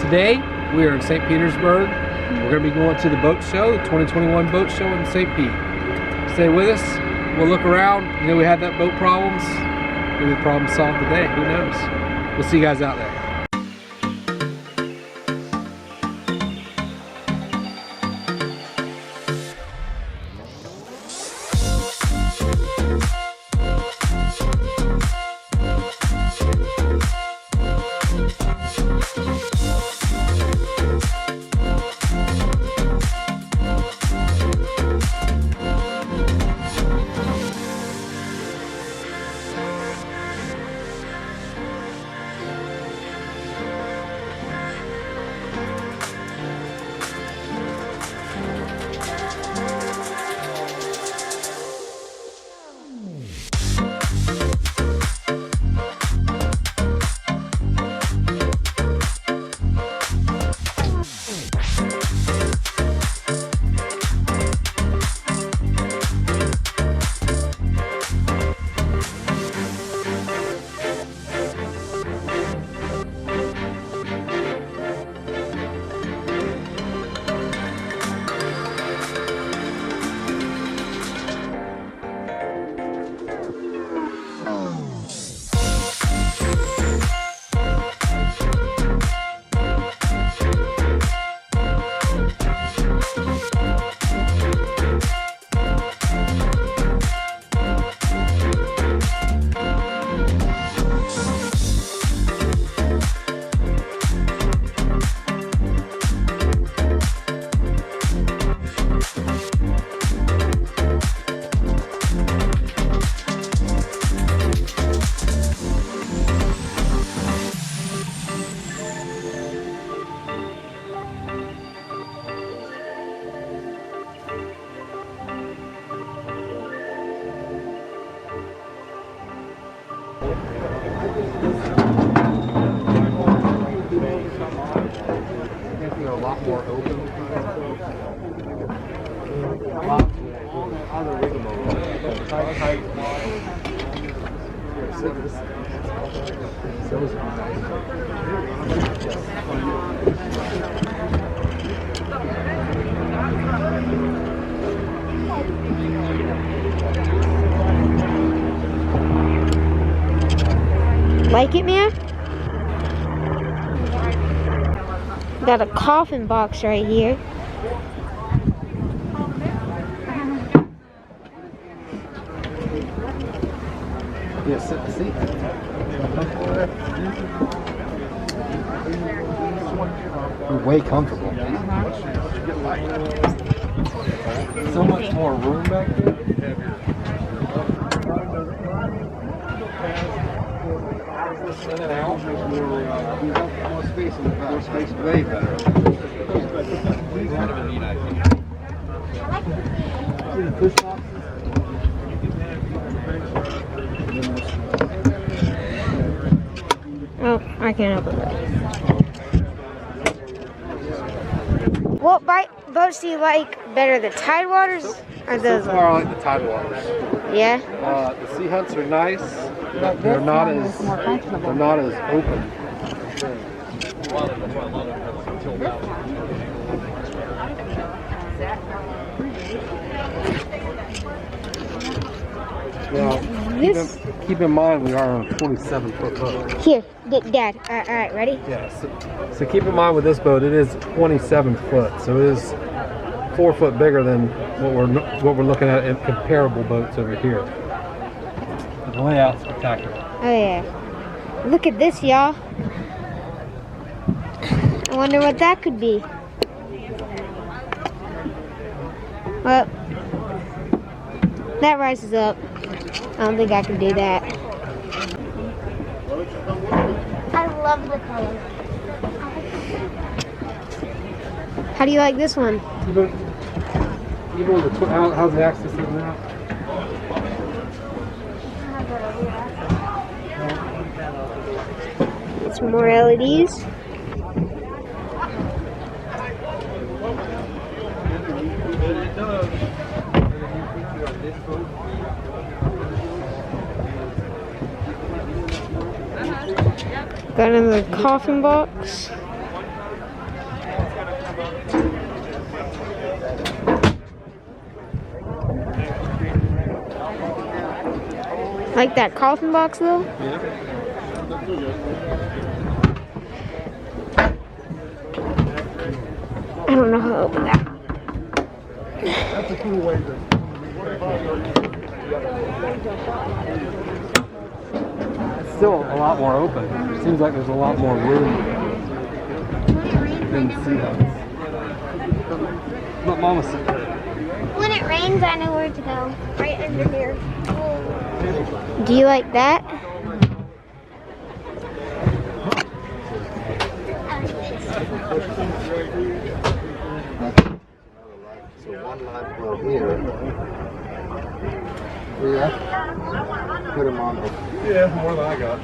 Today, we are in Saint Petersburg. We're going to be going to the boat show, the 2021 boat show in St. Pete. Stay with us. We'll look around. You know, we had that boat problems. Maybe the problem solved today. Who knows? We'll see you guys out there. A lot more open. Like it, man? Got a coffin box right here. Yeah, sit the seat. You're way comfortable. So much more room back there. In and out. More space in the back. More space, way better. Oh, I can't open that. What boats do you like better, the Tidewaters or those So far, I ones? like the Tidewaters. Yeah? The Sea Hunts are nice. They're not as open. Now, keep in mind we are on a 27-foot boat. Here, Dad. All right, ready? Yeah. So keep in mind with this boat, it is 27 foot, so it is 4 foot bigger than what we're looking at in comparable boats over here. The layout's spectacular. Oh yeah. Look at this, y'all. I wonder what that could be. Well, that rises up. I don't think I can do that. I love the color. How do you like this one? Even with the how's the access in now? Some more LEDs. Got another coffin box. Like that coffin box though? Yeah. I don't know how to open that. That's a cool way to. It's still a lot more open. Seems like there's a lot more room than the seat house. What Mama said. When it rains, I know where to go. Right under here. Do you like that? So one line go here. Yeah. Put them on the. Yeah, more than I got.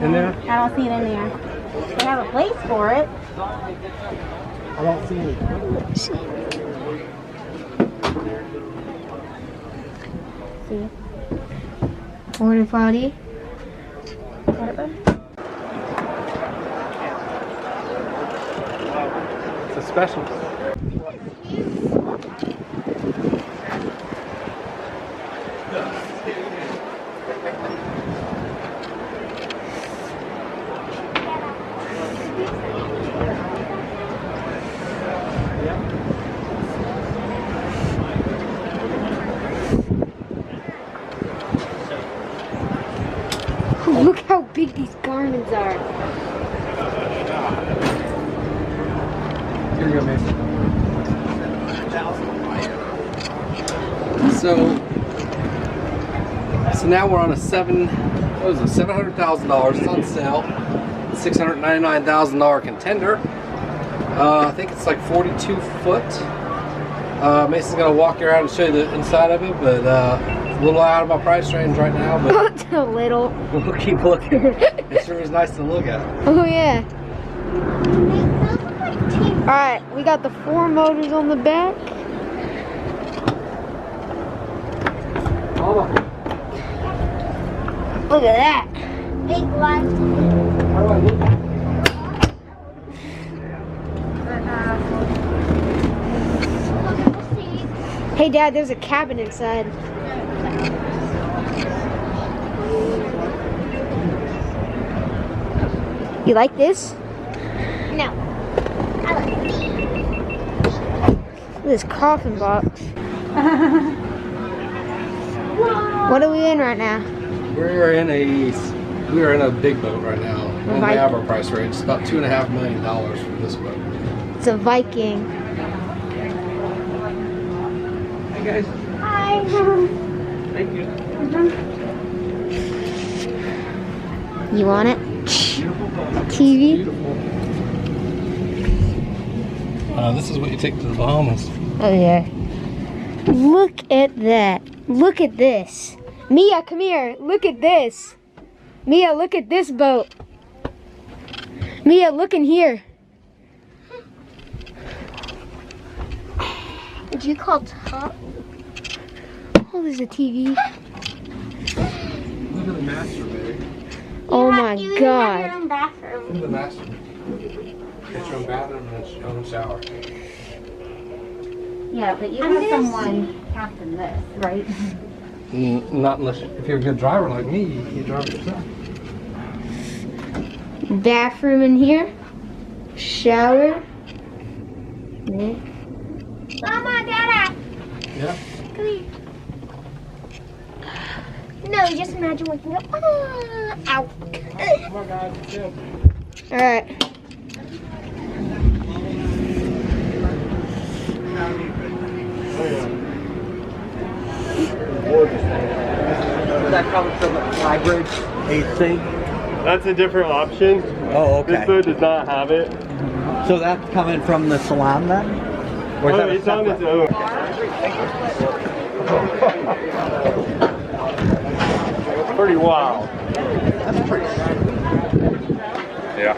In there? I don't see it in there. They have a place for it. I don't see any. See? Porta potty. It's a special. Look how big these garments are. Here you go, Mason. So now we're on a $700,000. It's on sale. $699,000 contender. I think it's like 42 foot. Mason's gonna walk you around and show you the inside of it, but it's a little out of my price range right now. But A little. we'll keep looking. It sure is nice to look at. Oh yeah. Alright, we got the 4 motors on the back. Mama, Look at that. Big one. how do I look at it? Hey Dad, there's a cabin inside. You like this? No. I like this coffin box. What are we in right now? We are in a big boat right now. And we Viking. have our price range. It's about $2.5 million for this boat. It's a Viking. Hey guys. Hi. Thank you. You want it? Beautiful boat. TV? Beautiful. This is what you take to the Bahamas. Oh yeah. Look at that. Look at this. Mia, come here. Look at this. Mia, look at this boat. Mia, look in here. Did you call top? Oh, there's a TV. Look at the master bay. Oh my You have God. your own bathroom. Look at the master. It's your own bathroom and it's your own shower. Yeah, but you have someone captain this, right? Not unless if you're a good driver like me, you drive it yourself. Bathroom in here. Shower. Yeah. Mama, Dada, Yeah. come here. No, just imagine waking up. Ow. Come on, guys. It's good. All right. That comes from the hybrid AC. That's a different option. Oh, This boat does not have it. So that's coming from the salon then? Or is Oh, that a it's on its own. Pretty wild. That's pretty. Yeah.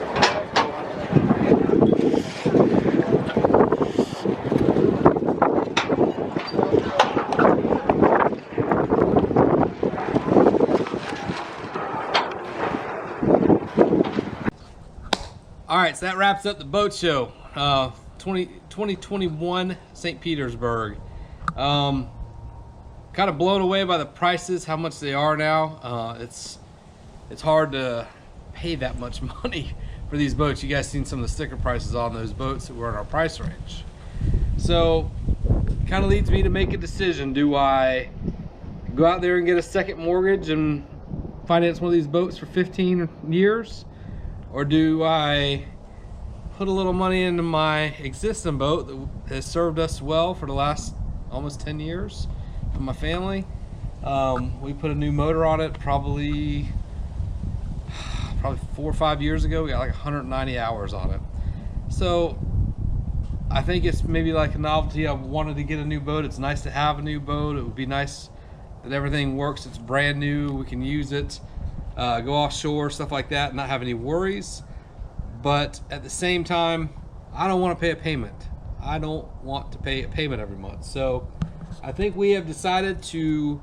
All right, so that wraps up the boat show. 2021 St. Petersburg. kind of blown away by the prices, how much they are now. It's hard to pay that much money for these boats. You guys seen some of the sticker prices on those boats that were in our price range. So kind of leads me to make a decision. Do I go out there and get a second mortgage and finance one of these boats for 15 years? Or do I put a little money into my existing boat that has served us well for the last almost 10 years for my family? We put a new motor on it probably 4 or 5 years ago. We got like 190 hours on it. So I think it's maybe like a novelty. I wanted to get a new boat. It's nice to have a new boat. It would be nice that everything works. It's brand new. We can use it, go offshore, stuff like that, not have any worries. But at the same time, I don't want to pay a payment. I don't want to pay a payment every month. So I think we have decided to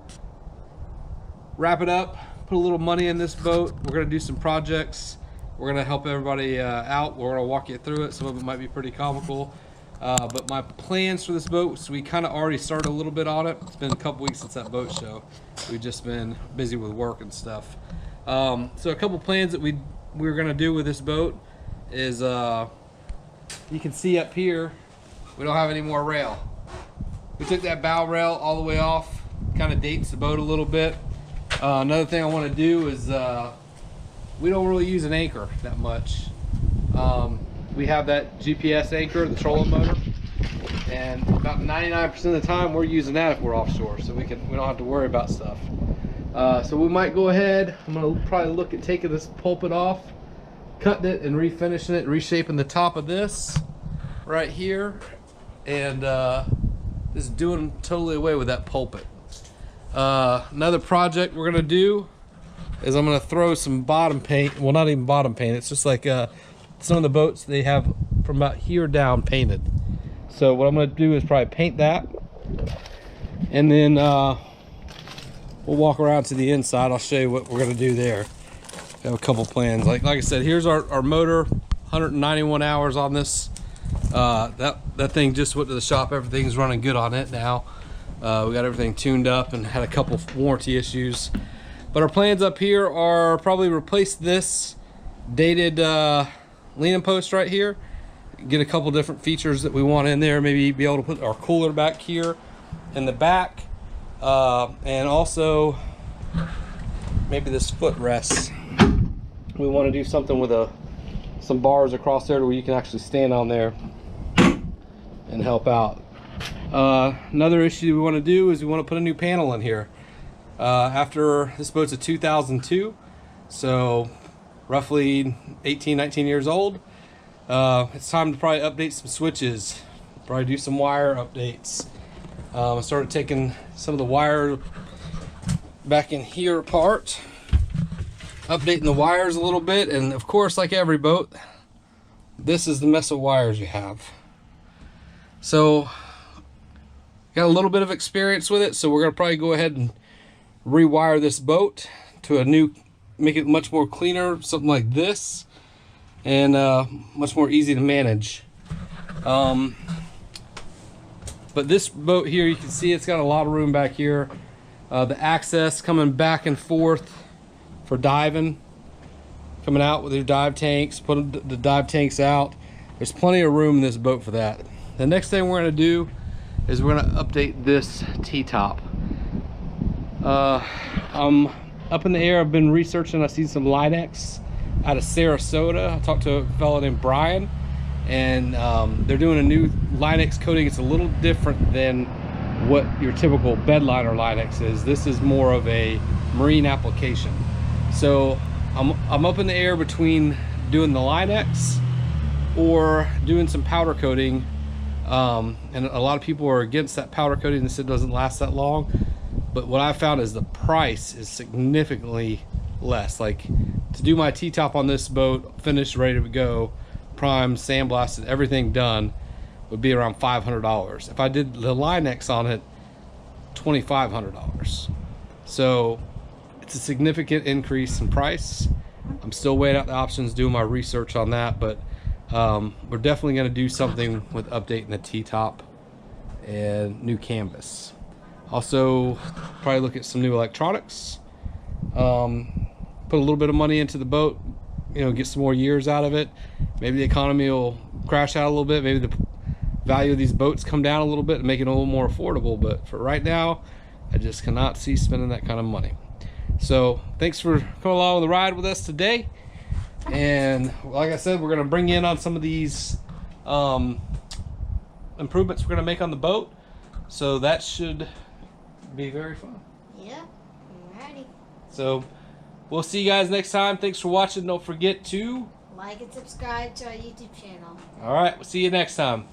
wrap it up, put a little money in this boat. We're going to do some projects. We're going to help everybody out. We're going to walk you through it. Some of it might be pretty comical. But my plans for this boat, so we kind of already started a little bit on it. It's been a couple weeks since that boat show. We've just been busy with work and stuff. So a couple plans that we're going to do with this boat is, you can see up here, we don't have any more rail. We took that bow rail all the way off. Kind of dates the boat a little bit. Another thing I want to do is, we don't really use an anchor that much. We have that GPS anchor, the trolling motor, and about 99% of the time we're using that if we're offshore, so we don't have to worry about stuff. So we might go ahead. I'm gonna probably look at taking this pulpit off, cutting it and refinishing it, reshaping the top of this right here, and just doing totally away with that pulpit. Another project we're gonna do is I'm gonna throw some bottom paint. Well, not even bottom paint. It's just like some of the boats, they have from about here down painted. So what I'm gonna do is probably paint that, and then we'll walk around to the inside. I'll show you what we're gonna do there. We have a couple plans. Like I said, here's our motor. 191 hours on this. That thing just went to the shop. Everything's running good on it now. We got everything tuned up and had a couple warranty issues. But our plans up here are probably replace this dated leaning post right here, get a couple different features that we want in there, maybe be able to put our cooler back here in the back, and also maybe this footrest. We want to do something with some bars across there where you can actually stand on there and help out. Another issue we want to do is we want to put a new panel in here. After this boat's a 2002, so roughly 18-19 years old, it's time to probably update some switches, probably do some wire updates. I started taking some of the wire back in here apart, updating the wires a little bit, and of course, like every boat, this is the mess of wires you have. So got a little bit of experience with it, so we're gonna probably go ahead and rewire this boat to a new, make it much more cleaner, something like this, and much more easy to manage. But this boat here, you can see it's got a lot of room back here. The access coming back and forth for diving, coming out with your dive tanks, putting the dive tanks out. There's plenty of room in this boat for that. The next thing we're gonna do is we're gonna update this T-top. I'm up in the air. I've been researching. I see some Linex out of Sarasota. I talked to a fellow named Brian, and they're doing a new Linex coating. It's a little different than what your typical bedliner Linex is. This is more of a marine application. So I'm up in the air between doing the Linex or doing some powder coating. And a lot of people are against that powder coating. They said it doesn't last that long. But what I found is the price is significantly less. Like, to do my T-top on this boat, finished, ready to go, primed, sandblasted, everything done, would be around $500. If I did the Linex on it, $2,500. So it's a significant increase in price. I'm still weighing out the options, doing my research on that, but we're definitely going to do something with updating the T-top and new canvas. Also, probably look at some new electronics. Put a little bit of money into the boat, you know, get some more years out of it. Maybe the economy will crash out a little bit. Maybe the value of these boats come down a little bit and make it a little more affordable. But for right now, I just cannot see spending that kind of money. So thanks for coming along on the ride with us today. And like I said, we're going to bring you in on some of these improvements we're going to make on the boat. So that should be very fun. Yep. Alrighty. So we'll see you guys next time. Thanks for watching. Don't forget to Like and subscribe to our YouTube channel. all right, we'll see you next time.